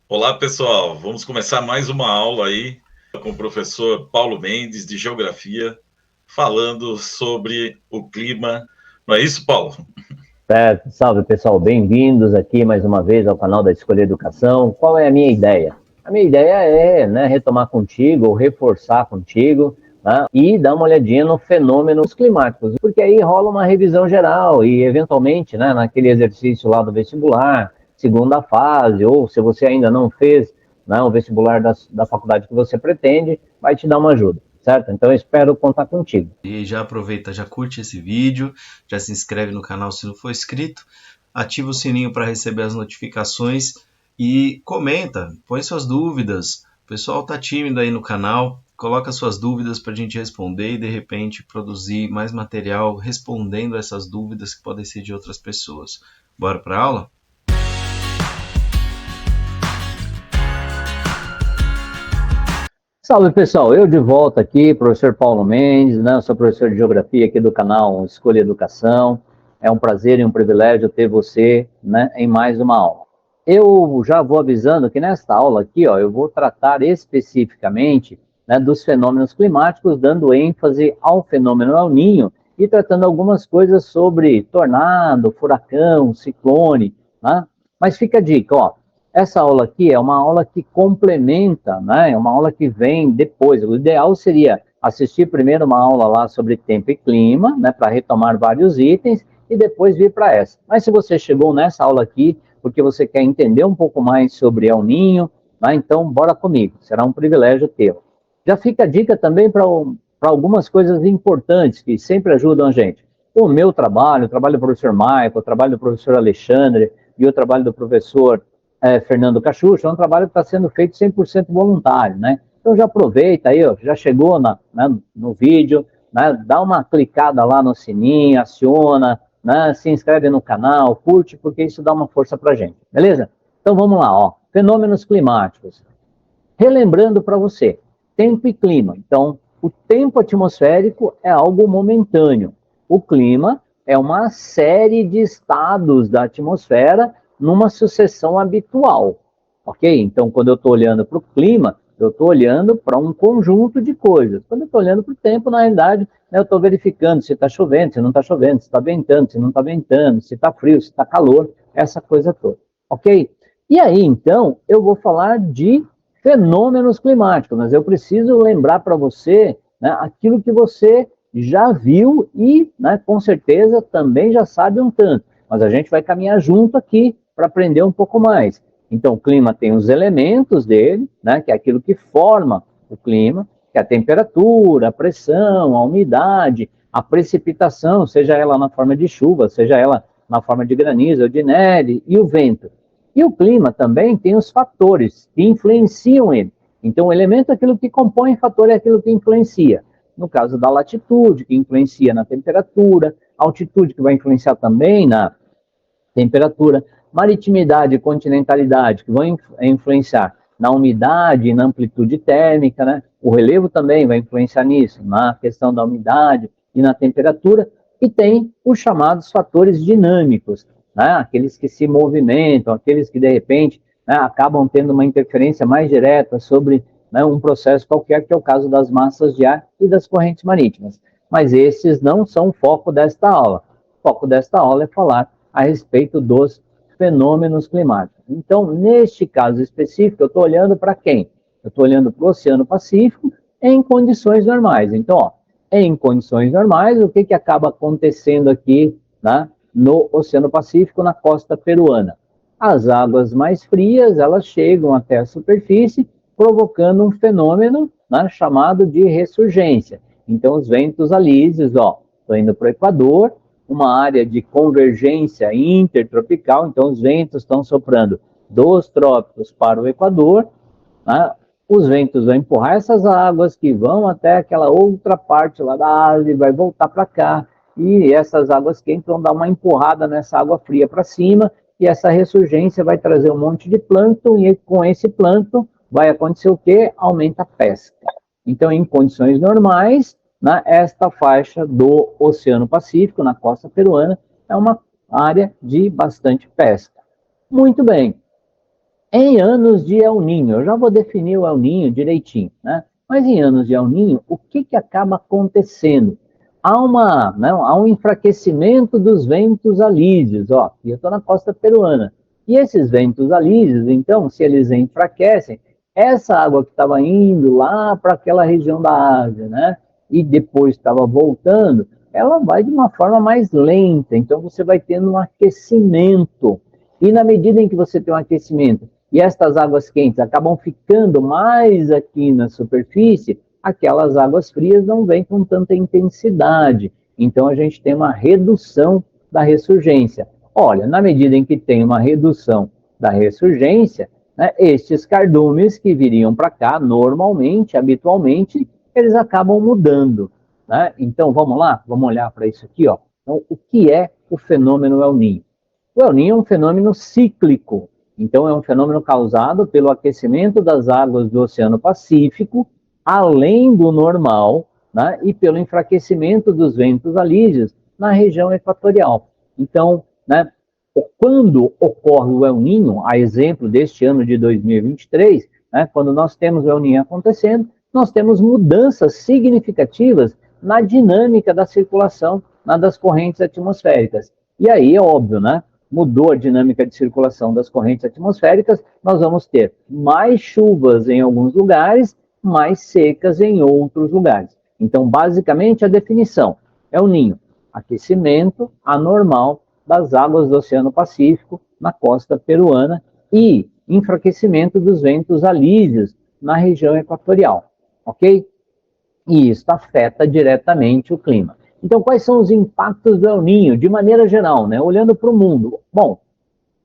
Olá, pessoal. Vamos começar mais uma aula aí com o professor Paulo Mendes, de Geografia, falando sobre o clima. Não é isso, Paulo? Certo, salve pessoal, bem-vindos aqui mais uma vez ao canal da Escolha Educação. Qual é a minha ideia? A minha ideia é, retomar contigo, ou reforçar contigo, né, e dar uma olhadinha no fenômenos climáticos, porque aí rola uma revisão geral e, eventualmente, naquele exercício lá do vestibular, segunda fase, ou se você ainda não fez, o vestibular da faculdade que você pretende, vai te dar uma ajuda, certo? Então eu espero contar contigo. E já aproveita, já curte esse vídeo, já se inscreve no canal se não for inscrito, ativa o sininho para receber as notificações e comenta, põe suas dúvidas. O pessoal tá tímido aí no canal, coloca suas dúvidas para a gente responder e de repente produzir mais material respondendo essas dúvidas que podem ser de outras pessoas. Bora para a aula? Salve pessoal, eu de volta aqui, professor Paulo Mendes, né? Eu sou professor de Geografia aqui do canal Escolha Educação. É um prazer e um privilégio ter você, em mais uma aula. Eu já vou avisando que nesta aula aqui, ó, eu vou tratar especificamente, dos fenômenos climáticos, dando ênfase ao fenômeno El Niño e tratando algumas coisas sobre tornado, furacão, ciclone, né? Mas fica a dica, ó, essa aula aqui é uma aula que complementa, é uma aula que vem depois. O ideal seria assistir primeiro uma aula lá sobre tempo e clima, para retomar vários itens, e depois vir para essa. Mas se você chegou nessa aula aqui porque você quer entender um pouco mais sobre El Ninho, então bora comigo, será um privilégio tê-lo. Já fica a dica também para algumas coisas importantes que sempre ajudam a gente. O meu trabalho, o trabalho do professor Michael, o trabalho do professor Alexandre e o trabalho do professor Fernando Cachucha, é um trabalho que está sendo feito 100% voluntário, né? Então já aproveita aí, ó, já chegou no vídeo, dá uma clicada lá no sininho, aciona, se inscreve no canal, curte, porque isso dá uma força para a gente, beleza? Então vamos lá, ó, fenômenos climáticos. Relembrando para você, tempo e clima. Então, o tempo atmosférico é algo momentâneo. O clima é uma série de estados da atmosfera numa sucessão habitual, ok? Então, quando eu estou olhando para o clima, eu estou olhando para um conjunto de coisas. Quando eu estou olhando para o tempo, na realidade, eu estou verificando se está chovendo, se não está chovendo, se está ventando, se não está ventando, se está frio, se está calor, essa coisa toda, ok? E aí, então, eu vou falar de fenômenos climáticos, mas eu preciso lembrar para você, aquilo que você já viu e, com certeza, também já sabe um tanto. Mas a gente vai caminhar junto aqui para aprender um pouco mais. Então, o clima tem os elementos dele, que é aquilo que forma o clima, que é a temperatura, a pressão, a umidade, a precipitação, seja ela na forma de chuva, seja ela na forma de granizo ou de neve, e o vento. E o clima também tem os fatores que influenciam ele. Então, o elemento é aquilo que compõe, o fator é aquilo que influencia. No caso da latitude, que influencia na temperatura, altitude, que vai influenciar também na temperatura, maritimidade e continentalidade, que vão influenciar na umidade e na amplitude térmica, né? O relevo também vai influenciar nisso, na questão da umidade e na temperatura, e tem os chamados fatores dinâmicos, aqueles que se movimentam, aqueles que de repente acabam tendo uma interferência mais direta sobre um processo qualquer, que é o caso das massas de ar e das correntes marítimas. Mas esses não são o foco desta aula. O foco desta aula é falar a respeito dos fenômenos climáticos. Então, neste caso específico, eu estou olhando para quem? Eu estou olhando para o Oceano Pacífico em condições normais. Então, ó, em condições normais, o que acaba acontecendo aqui, no Oceano Pacífico, na costa peruana? As águas mais frias, elas chegam até a superfície, provocando um fenômeno, chamado de ressurgência. Então, os ventos alísios, ó, estão indo para o Equador, uma área de convergência intertropical, então os ventos estão soprando dos trópicos para o Equador, né? Os ventos vão empurrar essas águas que vão até aquela outra parte lá da Ásia e vai voltar para cá, e essas águas quentes vão dar uma empurrada nessa água fria para cima, e essa ressurgência vai trazer um monte de plâncton, e com esse plâncton vai acontecer o quê? Aumenta a pesca. Então, em condições normais, esta faixa do Oceano Pacífico, na costa peruana, é uma área de bastante pesca. Muito bem. Em anos de El Niño, eu já vou definir o El Niño direitinho, né? Mas em anos de El Niño, o que acaba acontecendo? Há um enfraquecimento dos ventos alísios, ó, e eu estou na costa peruana. E esses ventos alísios, então, se eles enfraquecem, essa água que estava indo lá para aquela região da Ásia, né? E depois estava voltando, ela vai de uma forma mais lenta, então você vai tendo um aquecimento. E na medida em que você tem um aquecimento e estas águas quentes acabam ficando mais aqui na superfície, aquelas águas frias não vêm com tanta intensidade. Então a gente tem uma redução da ressurgência. Olha, na medida em que tem uma redução da ressurgência, né, estes cardumes que viriam para cá normalmente, habitualmente, eles acabam mudando. Né? Então vamos lá, vamos olhar para isso aqui. Ó. Então, o que é o fenômeno El Niño? O El Niño é um fenômeno cíclico. Então, é um fenômeno causado pelo aquecimento das águas do Oceano Pacífico, além do normal, né, e pelo enfraquecimento dos ventos alísios na região equatorial. Então, né, quando ocorre o El Niño, a exemplo deste ano de 2023, né, quando nós temos o El Niño acontecendo, nós temos mudanças significativas na dinâmica da circulação das correntes atmosféricas. E aí é óbvio, né? Mudou a dinâmica de circulação das correntes atmosféricas, nós vamos ter mais chuvas em alguns lugares, mais secas em outros lugares. Então, basicamente, a definição é o Niño, aquecimento anormal das águas do Oceano Pacífico na costa peruana e enfraquecimento dos ventos alísios na região equatorial, ok? E isso afeta diretamente o clima. Então, quais são os impactos do El Niño, de maneira geral, né? Olhando para o mundo? Bom,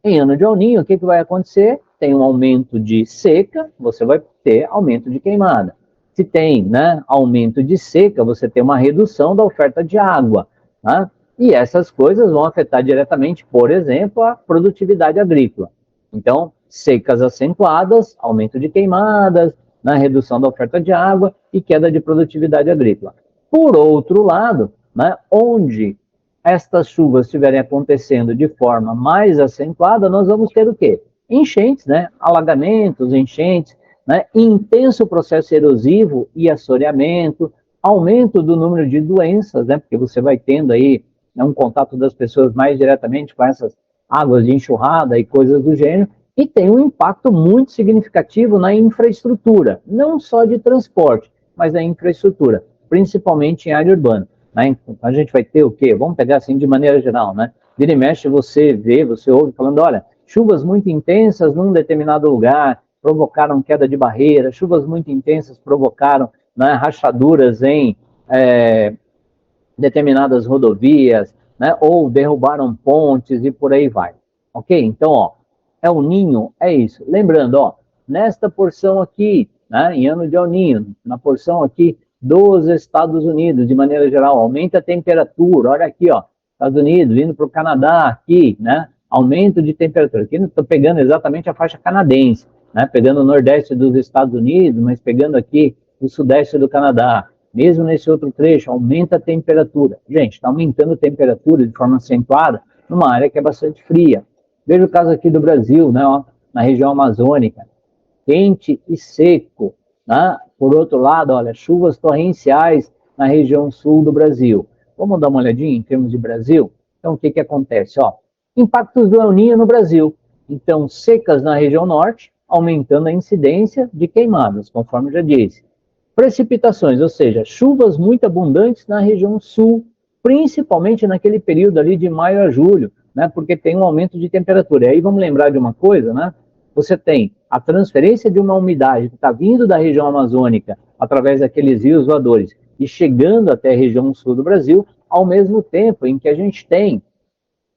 em ano de El Niño, o que vai acontecer? Tem um aumento de seca, você vai ter aumento de queimada. Se tem, né, aumento de seca, você tem uma redução da oferta de água. Tá? E essas coisas vão afetar diretamente, por exemplo, a produtividade agrícola. Então, secas acentuadas, aumento de queimadas, né, redução da oferta de água e queda de produtividade agrícola. Por outro lado, né, onde estas chuvas estiverem acontecendo de forma mais acentuada, nós vamos ter o quê? Enchentes, né? Alagamentos, enchentes, né? Intenso processo erosivo e assoreamento, aumento do número de doenças, né? Porque você vai tendo aí, né, um contato das pessoas mais diretamente com essas águas de enxurrada e coisas do gênero, e tem um impacto muito significativo na infraestrutura, não só de transporte, mas na infraestrutura, principalmente em área urbana. Né? A gente vai ter o quê? Vamos pegar assim de maneira geral, né? Vira e mexe, você vê, você ouve falando, olha, chuvas muito intensas num determinado lugar provocaram queda de barreira, chuvas muito intensas provocaram, né, rachaduras em determinadas rodovias, né, ou derrubaram pontes e por aí vai. Ok? Então, ó, El Niño é isso. Lembrando, ó, nesta porção aqui, né, em ano de El Niño, na porção aqui dos Estados Unidos, de maneira geral, aumenta a temperatura, olha aqui, ó, Estados Unidos, indo para o Canadá, aqui, né, aumento de temperatura, aqui não estou pegando exatamente a faixa canadense, né, pegando o nordeste dos Estados Unidos, mas pegando aqui o sudeste do Canadá, mesmo nesse outro trecho, aumenta a temperatura. Gente, está aumentando a temperatura de forma acentuada numa área que é bastante fria. Veja o caso aqui do Brasil, né, ó, na região amazônica, quente e seco. Né? Por outro lado, olha, chuvas torrenciais na região sul do Brasil. Vamos dar uma olhadinha em termos de Brasil? Então, o que acontece? Ó, impactos do El Niño no Brasil. Então, secas na região norte, aumentando a incidência de queimadas, conforme eu já disse. Precipitações, ou seja, chuvas muito abundantes na região sul, principalmente naquele período ali de maio a julho, né, porque tem um aumento de temperatura. E aí vamos lembrar de uma coisa, né? Você tem a transferência de uma umidade que está vindo da região amazônica através daqueles rios voadores e chegando até a região sul do Brasil, ao mesmo tempo em que a gente tem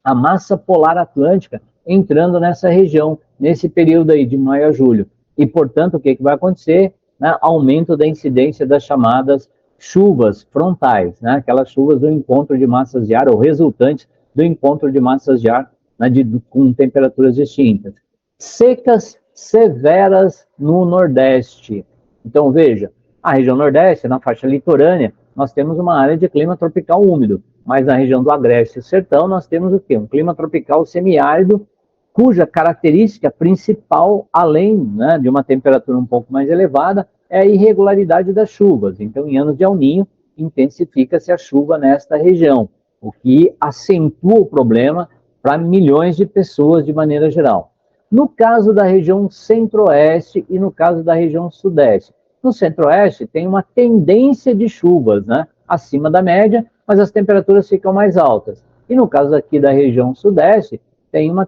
a massa polar atlântica entrando nessa região, nesse período aí de maio a julho. E, portanto, o que vai acontecer? Né, aumento da incidência das chamadas chuvas frontais, né, aquelas chuvas do encontro de massas de ar, ou resultantes do encontro de massas de ar, né, com temperaturas distintas. Secas severas no Nordeste. Então, veja, a região Nordeste, na faixa litorânea, nós temos uma área de clima tropical úmido, mas na região do Agreste e Sertão nós temos o quê? Um clima tropical semiárido cuja característica principal, além, né, de uma temperatura um pouco mais elevada, é a irregularidade das chuvas. Então, em anos de El Niño, intensifica-se a chuva nesta região, o que acentua o problema para milhões de pessoas de maneira geral. No caso da região centro-oeste e no caso da região sudeste. No centro-oeste tem uma tendência de chuvas, né, acima da média, mas as temperaturas ficam mais altas. E no caso aqui da região sudeste, tem uma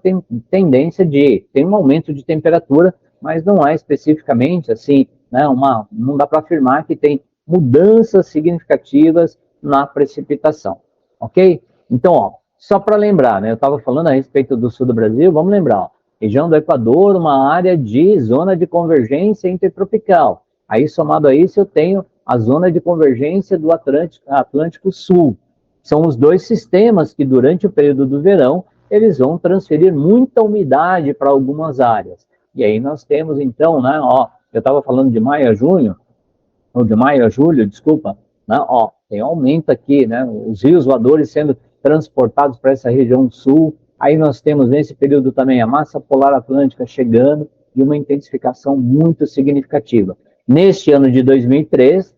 tendência tem um aumento de temperatura, mas não é especificamente assim, né, não dá para afirmar que tem mudanças significativas na precipitação, ok? Então, ó, só para lembrar, né, eu estava falando a respeito do sul do Brasil, vamos lembrar, ó, região do Equador, uma área de zona de convergência intertropical. Aí, somado a isso, eu tenho a zona de convergência do Atlântico Sul. São os dois sistemas que, durante o período do verão, eles vão transferir muita umidade para algumas áreas. E aí nós temos, então, né, ó, eu estava falando de maio a junho, ou de maio a julho, desculpa, né, ó, tem aumento aqui, né, os rios voadores sendo transportados para essa região sul. Aí nós temos, nesse período também, a massa polar atlântica chegando e uma intensificação muito significativa. Neste ano de 2003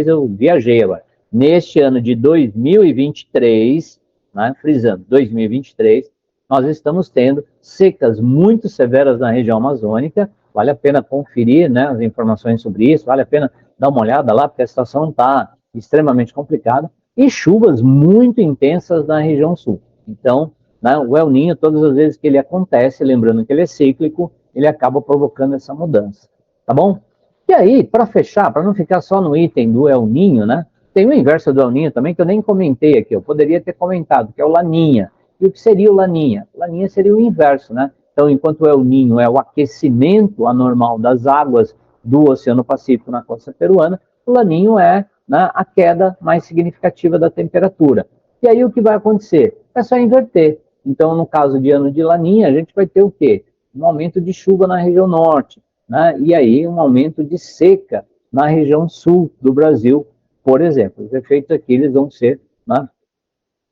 eu viajei agora, neste ano de 2023, né, frisando, 2023, nós estamos tendo secas muito severas na região amazônica. Vale a pena conferir, né, as informações sobre isso, vale a pena dar uma olhada lá, porque a situação está extremamente complicada, e chuvas muito intensas na região sul. Então, né, o El Niño, todas as vezes que ele acontece, lembrando que ele é cíclico, ele acaba provocando essa mudança, tá bom? E aí, para fechar, para não ficar só no item do El Niño, né, tem o inverso do El Niño também, que eu nem comentei aqui, eu poderia ter comentado, que é o Laninha. E o que seria o Laninha? Laninha seria o inverso, né? Então, enquanto o El Niño é o aquecimento anormal das águas do Oceano Pacífico na costa peruana, o Laninho é, né, a queda mais significativa da temperatura. E aí o que vai acontecer? É só inverter. Então, no caso de ano de Laninha, a gente vai ter o quê? Um aumento de chuva na região norte, né? E aí um aumento de seca na região sul do Brasil, por exemplo. Os efeitos aqui eles vão ser, né,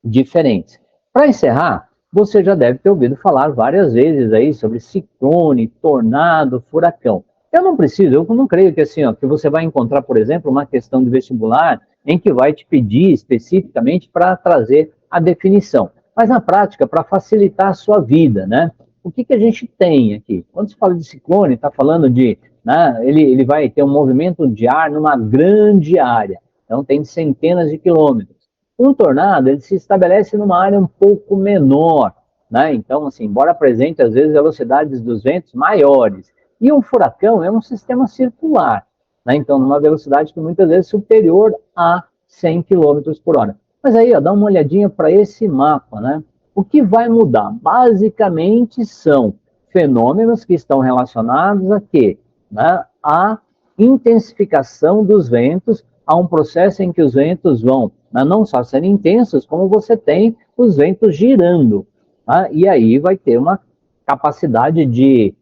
diferentes. Para encerrar, você já deve ter ouvido falar várias vezes aí sobre ciclone, tornado, furacão. Eu não creio que assim, ó, que você vai encontrar, por exemplo, uma questão de vestibular em que vai te pedir especificamente para trazer a definição. Mas na prática, para facilitar a sua vida, né? O que a gente tem aqui? Quando se fala de ciclone, está falando de, né, ele vai ter um movimento de ar numa grande área. Então tem centenas de quilômetros. Um tornado, ele se estabelece numa área um pouco menor, né? Então, assim, embora apresente, às vezes, velocidades dos ventos maiores. E um furacão é um sistema circular, né? Então, numa velocidade que muitas vezes é superior a 100 km por hora. Mas aí, ó, dá uma olhadinha para esse mapa, né? O que vai mudar? Basicamente, são fenômenos que estão relacionados a quê? Né? A intensificação dos ventos, a um processo em que os ventos vão, né, não só sendo intensos, como você tem os ventos girando. Tá? E aí vai ter uma capacidade de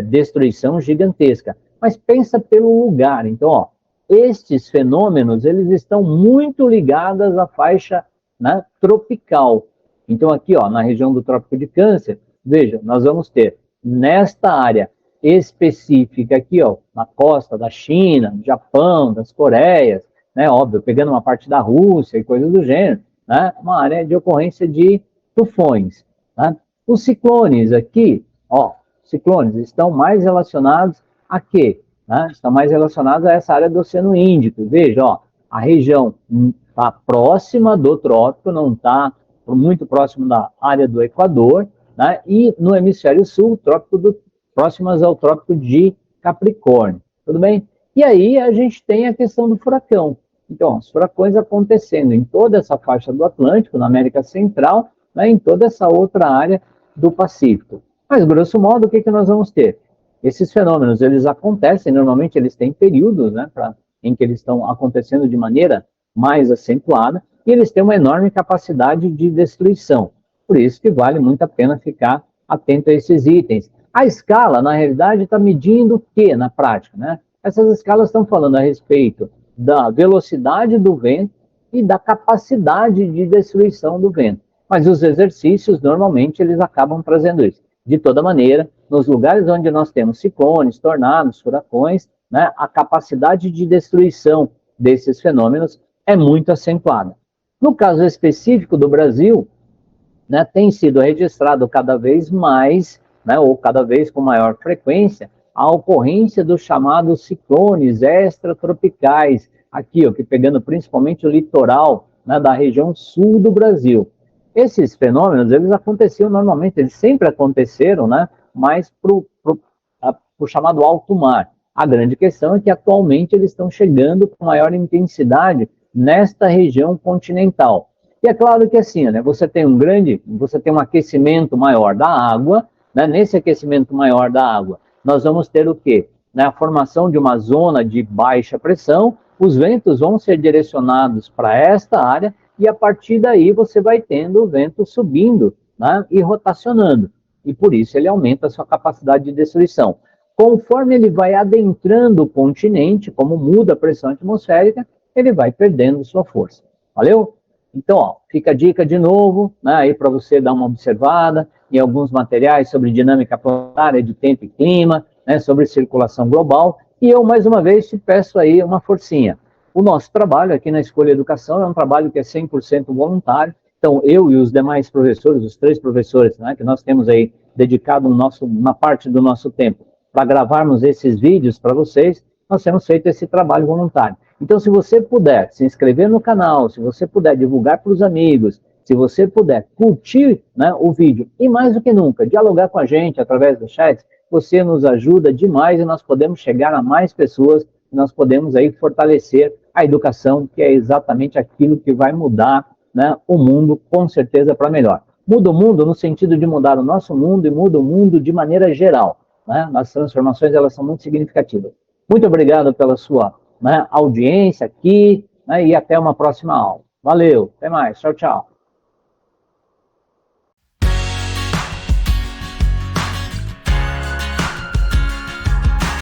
destruição gigantesca. Mas pensa pelo lugar. Então, ó, estes fenômenos, eles estão muito ligados à faixa, né, tropical. Então, aqui, ó, na região do Trópico de Câncer, veja, nós vamos ter nesta área específica aqui, ó, na costa da China, do Japão, das Coreias, né, óbvio, pegando uma parte da Rússia e coisas do gênero, né, uma área de ocorrência de tufões. Né? Os ciclones aqui, ó, ciclones estão mais relacionados a quê? Né? Estão mais relacionados a essa área do Oceano Índico. Veja, ó, a região está próxima do trópico, não está muito próximo da área do Equador, né? E no hemisfério sul, próximas ao trópico de Capricórnio. Tudo bem? E aí a gente tem a questão do furacão. Então, os furacões acontecendo em toda essa faixa do Atlântico, na América Central, né, em toda essa outra área do Pacífico. Mas, grosso modo, o que nós vamos ter? Esses fenômenos, eles acontecem, normalmente eles têm períodos, né, em que eles estão acontecendo de maneira mais acentuada, e eles têm uma enorme capacidade de destruição. Por isso que vale muito a pena ficar atento a esses itens. A escala, na realidade, está medindo o que na prática, né? Essas escalas estão falando a respeito da velocidade do vento e da capacidade de destruição do vento. Mas os exercícios, normalmente, eles acabam trazendo isso. De toda maneira, nos lugares onde nós temos ciclones, tornados, furacões, né, a capacidade de destruição desses fenômenos é muito acentuada. No caso específico do Brasil, né, tem sido registrado cada vez mais, né, ou cada vez com maior frequência, a ocorrência dos chamados ciclones extratropicais, aqui, ó, que pegando principalmente o litoral, né, da região sul do Brasil. Esses fenômenos, eles aconteciam normalmente, eles sempre aconteceram, né, mas para o chamado alto mar. A grande questão é que atualmente eles estão chegando com maior intensidade nesta região continental. E é claro que assim, né, você tem um aquecimento maior da água, né, nesse aquecimento maior da água, nós vamos ter o quê? Né, a formação de uma zona de baixa pressão, os ventos vão ser direcionados para esta área, e a partir daí você vai tendo o vento subindo, né, e rotacionando. E por isso ele aumenta a sua capacidade de destruição. Conforme ele vai adentrando o continente, como muda a pressão atmosférica, ele vai perdendo sua força. Valeu? Então, ó, fica a dica de novo, né, aí para você dar uma observada em alguns materiais sobre dinâmica planetária de tempo e clima, né, sobre circulação global. E eu, mais uma vez, te peço aí uma forcinha. O nosso trabalho aqui na Escolha Educação é um trabalho que é 100% voluntário. Então, eu e os demais professores, os 3 professores, né, que nós temos aí dedicado uma parte do nosso tempo para gravarmos esses vídeos para vocês, nós temos feito esse trabalho voluntário. Então, se você puder se inscrever no canal, se você puder divulgar para os amigos, se você puder curtir, né, o vídeo e, mais do que nunca, dialogar com a gente através do chat, você nos ajuda demais e nós podemos chegar a mais pessoas, nós podemos aí fortalecer a educação, que é exatamente aquilo que vai mudar, né, o mundo, com certeza, para melhor. Muda o mundo no sentido de mudar o nosso mundo e muda o mundo de maneira geral. Né? As transformações, elas são muito significativas. Muito obrigado pela sua, né, audiência aqui, né, e até uma próxima aula. Valeu, até mais, tchau, tchau.